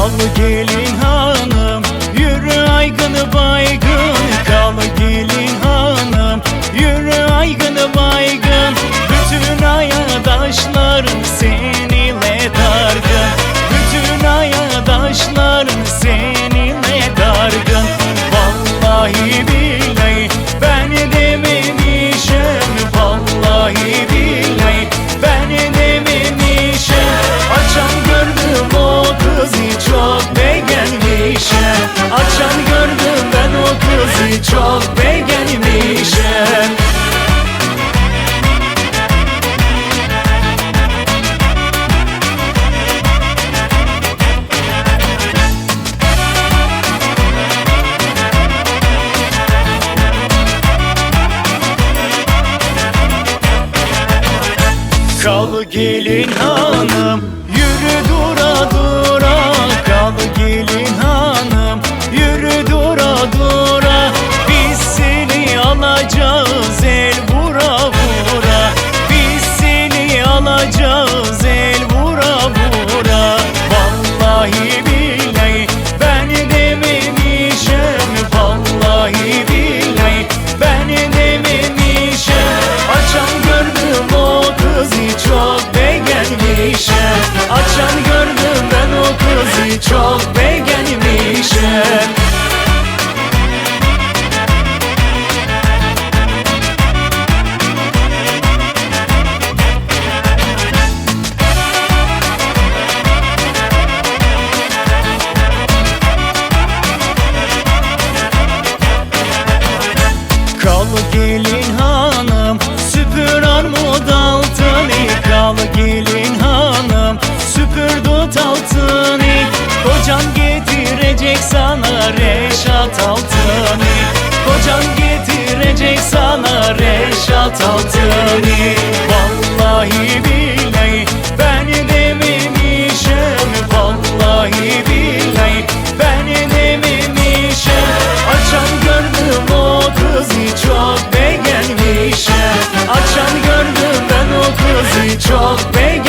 Kal gelin hanım, yürü aygın baygın. Kal gelin hanım, yürü aygın baygın. Bütün ayadaşların seninle dargın. Bütün ayadaşların seninle dargın. Vallahi billahi ben dememişim. Vallahi billahi ben dememişim. Açan gördüm o kızı çok beğenmişim. Açan gördüm ben o kızı çok beğenmişim. Kal gelin hanım, yürü dura dura. Kal gelin hanım, yürü dura dura. Biz seni alacağız el vura vura. Biz seni alacağız el vura vura. Vallahi billahi ben dememişim. Vallahi billahi ben dememişim. Açan gördüm o kızı çok beğenmişim. Açan gördüm ben o kızı çok beğenmişim. Kal gelin hanım, süpür armut altını. Kal gelin hanım, süpür dut altını. Kocan getirecek sana reşat altını. Kocan getirecek sana reşat altını. Vallahi billahi ben dememişim. Vallahi billahi ben dememişim. Açan gördüm o kızı çok beğenmişim. Açan gördüm ben o kızı çok beğenmişim.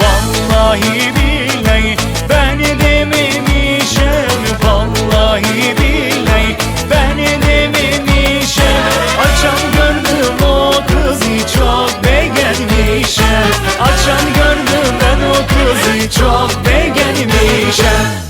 Vallahi billahi ben dememişim. Vallahi billahi ben dememişim. Açan gördüm o kızı çok beğenmişim. Açan gördüm ben o kızı çok beğenmişim.